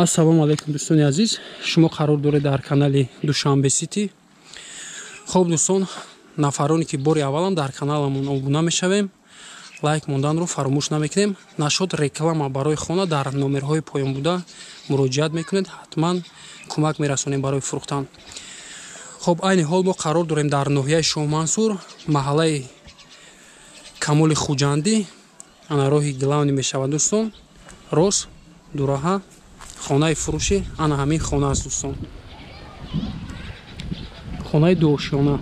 Ассалому алайкум дӯстони азиз, шумо қарор доред дар канали Душанбе Сити. Хоб дӯстон, нафароне ки бори аввалам дар каналамон обуна мешавем, лайк монданро фаромӯш намекунем. Нашод реклама барои хона дар номерҳои поёнбуда муроҷиат мекунед, ҳатман кӯмак мерасонем барои фурӯхтан. Хоб айни ҳол мо қарор дорем дар ноҳияи Шоҳмансур, маҳаллаи Камоли Хуҷандӣ, ана роҳи Главни мешавад дӯстон. Рост дураҳа хонаи фурӯши ана ҳамин хона аст дӯстон. Хонаи дуошёна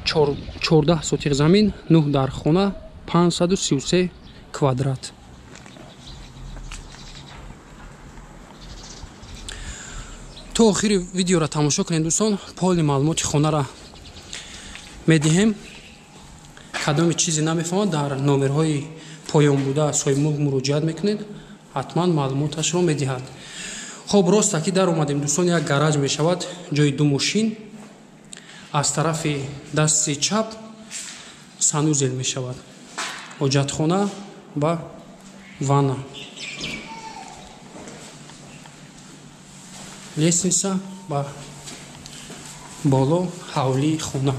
14 сотиқ замин, 9 дар хона, 533 квадрат. То охири видеоро тамошо кунед дӯстон. Поли маълумоти хонара медиҳем. Кадоми чизе намефаҳмад, дар номерҳои поёнбуда соҳиби мулк муроҷиат мекунед, ҳатман маълумоташро медиҳад. Хоб роста ки дар омадем дӯстон, як гараж мешавад, ҷои ду мошин. Аз тарафи дасти чап санузел мешавад, ҳоҷатхона ва ванна, лестница ба боло ҳавлии хона.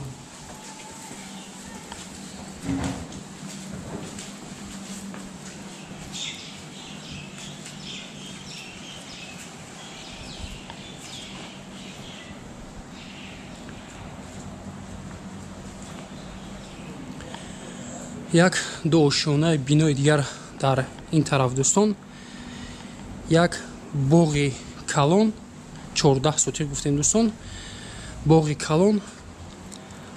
Як дуошёнаи бинои дигар дар ин тараф дӯстон. Як боғи калон 14 сотиқ гуфтем дӯстон. Боғи калон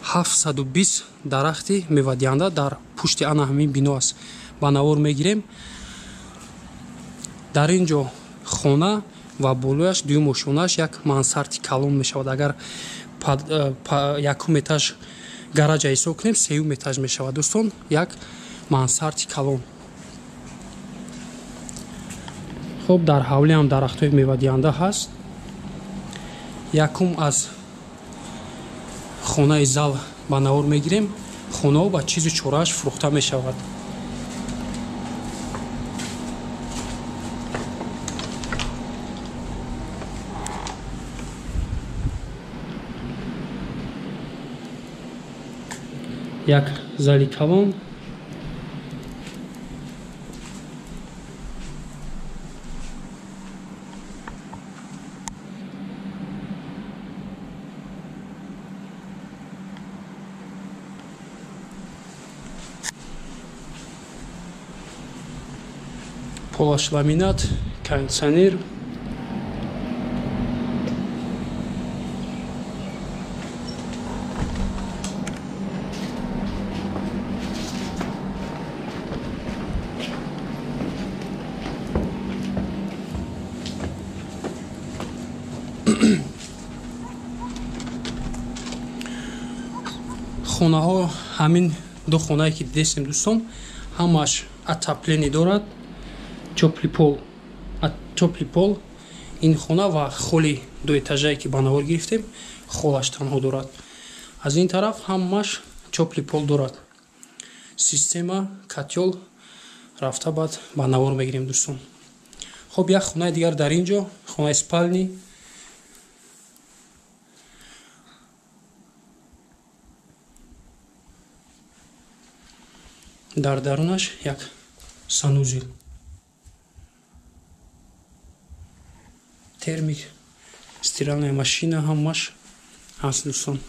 720 дарахти мевадиҳанда дар пушти ана ҳамин бино аст. Ба навор мегирем. Дар ин ҷо хона ва болояш дуюмошонааш як мансарди калон мешавад. Агар якум этаж гараҷа ҳисоб кунем, сеюм этаж мешавад дӯстон, як мансарди калон. Хоб дар ҳавлӣ ҳам дарахтҳои мевадиҳанда ҳаст. Якум аз хонаи зал ба навор мегирем. Хонаҳо ба чизу чорааш фурӯхта мешавад. Як зали калон, полаш ламинат, кондиционер, хонаҳо ҳамин ду хонае ки дидестем дӯстон, ҳамаш отопление дорад. Тёплый пол ин хона ва холи дуэтажае ки ба навор гирифтем, холаш танҳо дорад. Аз ин тараф ҳамаш тёплый пол дорад. Система котёл рафта баъд ба навор мегирем дӯстон. Хоб як хонаи дигар дар ин ҷо, хонаи спальни. Дар дарунаш як санузел, термик, стиральная машина ҳамаш ҳаст дӯстон.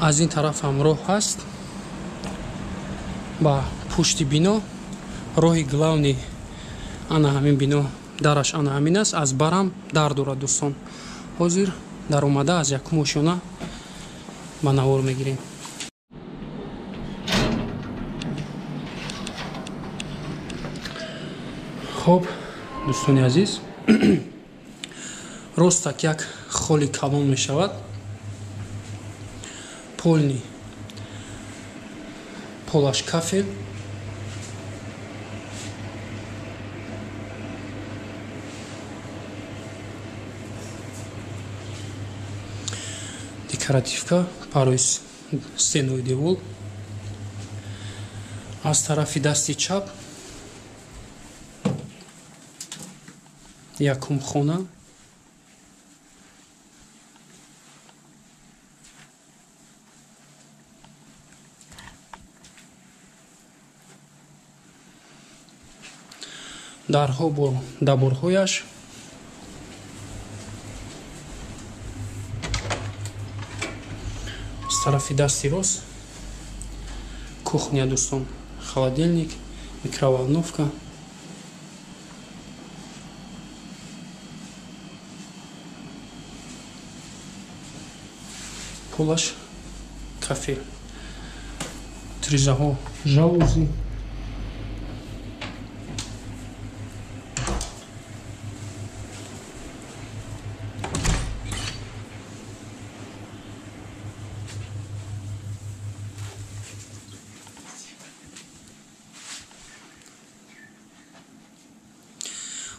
Аз ин тараф ҳам роҳ ҳаст ба пушти бино. Роҳи главни ана ҳамин бино, дараш ана ҳамин аст. Аз барам дар дорад дӯстон. ҳозир дар омада аз якум ошона ба навор мегирем. хоб дӯстони азиз, ростак як холи калон мешавад. Полни полаш кафел декоративка барои стенои девол. Аз тарафи дасти чап якум хона, дарҳо бо даборҳояш, аз тарафи дасти рост кухня дӯстон, холодильник, микроволновка, полаш кафе, тризаҳо, жалузи,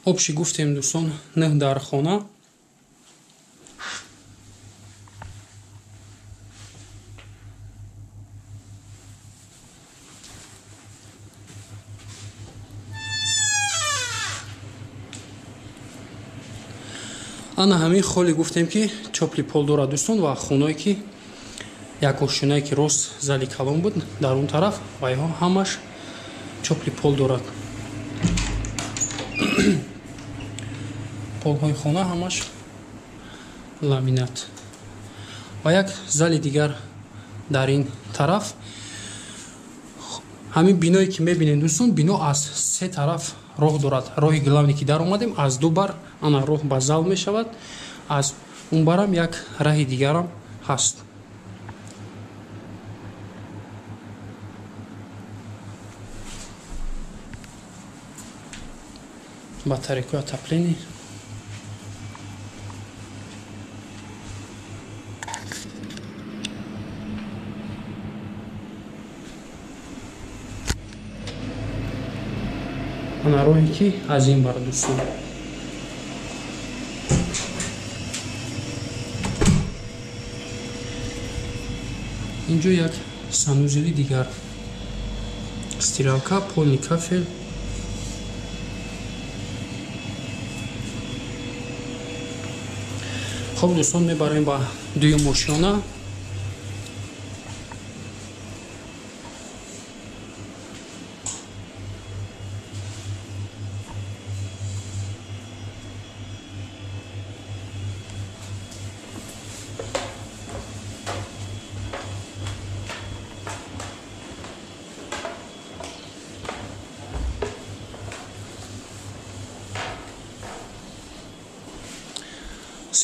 обши гуфтем дӯстон 9 дар хона. ана ҳамин холи гуфтем ки чопли пол дорад дӯстон ва хоное ки як ошинае ки рост зали калон буд дар он тараф ва иҳо ҳамаш чопли пол дорад. полҳои хона ҳамаш ламинат ва як зали дигар дар ин тараф. ҳамин биное ки мебинем дӯстон, бино аз се тараф роҳ дорад. роҳи главне ки дар омадем аз ду бар ана роҳ ба зал мешавад, аз он барам як раҳи дигарам ҳаст. батарейкаи отопление, ана роҳе ки аз ин бар дӯстон. инҷо як санузели дигар, стиралка, полни кафел, хоб дӯстон мебарем ба дуюм ошёна.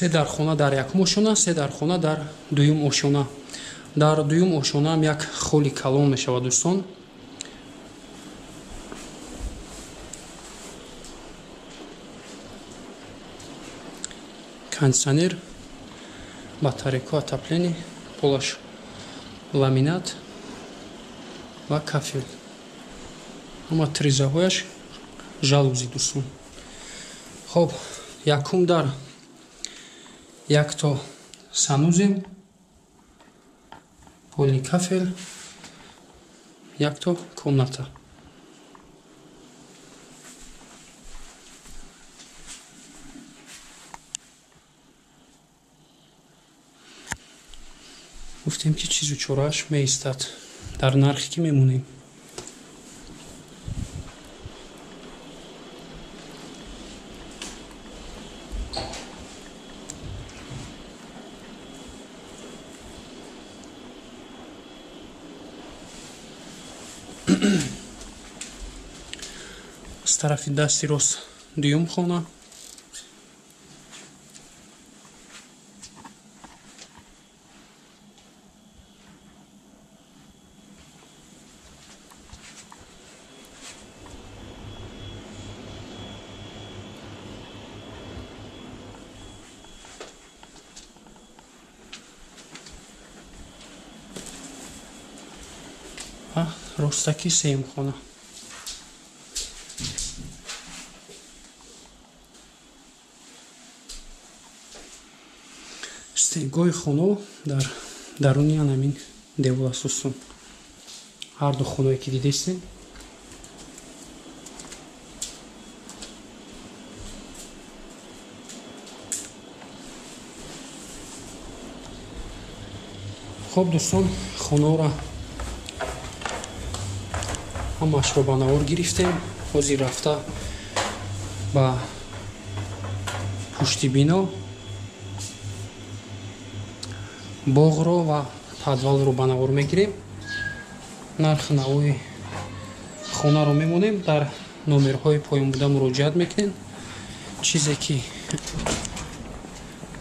се дар хона дар якум ошона, се дар хона дар дуюм ошона. дар дуюм ошонаам як холи калон мешавад дӯстон. кондитсионер, батарейка отопление, полаш ламинат ва кафел. ама тризаҳояш жалузи дӯстон. хоб якум дар якто санузел, полни кафел, якто комната. гуфтем ки чизу чорааш меистад дар нархе ки мемонем. аз тарафи дасти рост дуюм хона, ростаки сеимхона. стенгои хоно дар даруни анамин девор асостун. ҳар ду хоное ки дидестем хуб дӯстон, хонаро ҳамаашро ба навор гирифтем. ҳозир рафта ба пушти бино боғро ва подвалро ба навор мегирем. нархи навои хонаро мемонем. дар номерҳои поёнбуда муроҷиат мекунем. чизе ки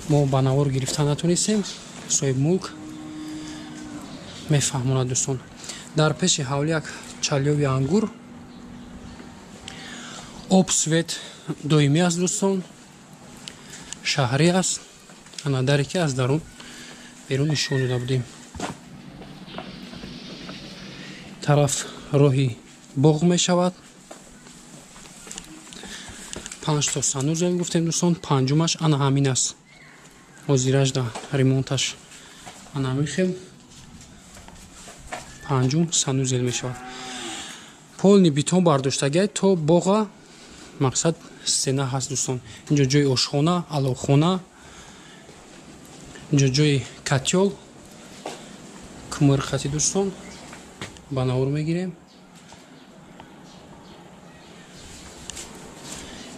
мо ба навор гирифта натонистем, соҳибмулк мефаҳмонад. дӯстон, дар пеши ҳавлияк чалёви ангур, об свет доимӣ аст. дӯстон, шаҳрӣ аст. ана даре ки аз дарун берун нишон дода будем. тараф роҳи боғ мешавад. 5 то санузел гуфтем дӯстон. панҷумаш ана ҳамин аст. ҳозираш да ремонташ ана мехем. панҷум санузел мешавад. полни битон бардоштагиай то боға мақсад стена ҳаст. дӯстон, инҷо ҷои ошхона, алохона, инҷо ҷои катёл, кумрхати. дӯстон, ба навор мегирем.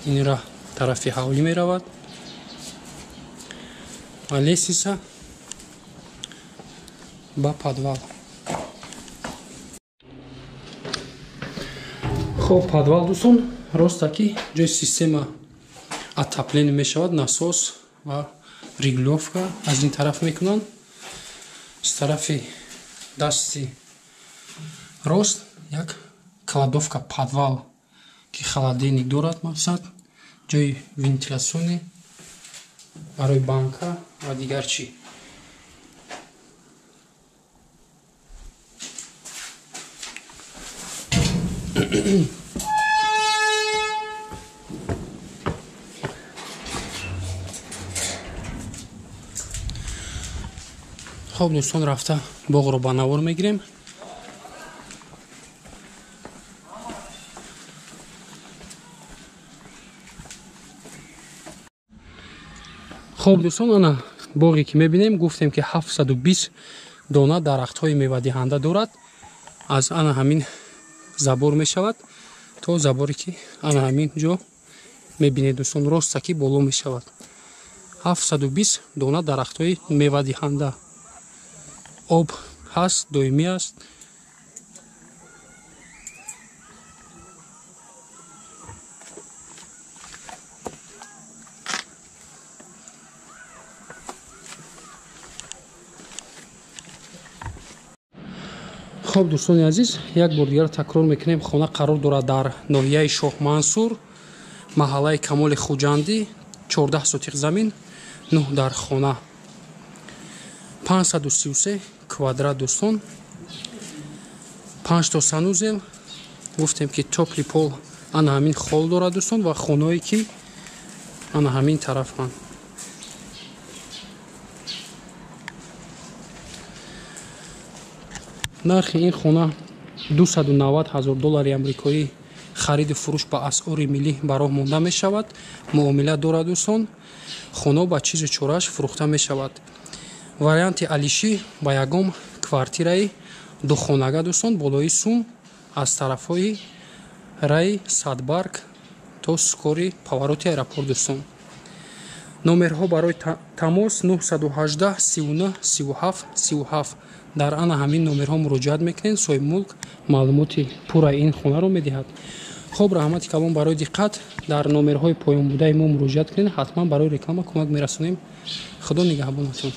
инра тарафи ҳавлӣ меравад ва лестница ба подвал. хоб подвал дӯстон, ростаки ҷои система отопление мешавад. насос ва реглёвка аз ин тараф мекунанд. с тарафи дасти рост як кладовка подвал ки холодильник дорад, мақсад ҷои вентилясиони барои банка ва дигар чӣ. хоб дӯстон, рафта боғро ба навор мегирем. хоб дӯстон, ана боғе ки мебинем, гуфтем ки 720 дона дарахтҳои мевадиҳанда дорад. аз ана ҳамин забор мешавад то заборе ки ана ҳамин ҷо мебинед. дӯстон, ростаки боло мешавад. 720 дона дарахтҳои мевадиҳанда. об ҳаст, доимӣ аст. хоб дӯстони азиз, як бор дигар такрор мекунем. хона қарор дорад дар ноҳияи Шоҳ Мансур, маҳаллаи Камоли Хуҷандӣ, 14 сотиқ замин, 9 дар хона, 533 квадрат. дӯстон, 5 то санузел. гуфтем ки топли пол ана ҳамин хол дорад. дӯстон, ва хоное ки ана ҳамин тарафанд. нархи ин хона $290,000 амрикоӣ хариду фурӯш ба асъори миллӣ ба роҳ монда мешавад. муомила дорад. дӯстон, хона ба чизу чорааш фурӯхта мешавад. варианти алишӣ ба ягон квартираи духонага. дӯстон, болои сум аз тарафҳои раи Садбарг то скори повороти аэропорт. дӯстон, номерҳо барои тамос 918 39 37 37. дар ана ҳамин номерҳо муроҷиат мекунед. соҳибмулк маълумоти пурраи ин хонаро медиҳад. хоб, раҳмати калон барои диққат. дар номерҳои поёнбудаи мо муроҷиат кунед. ҳатман барои реклама кӯмак мерасонем. худо нигаҳбонатон.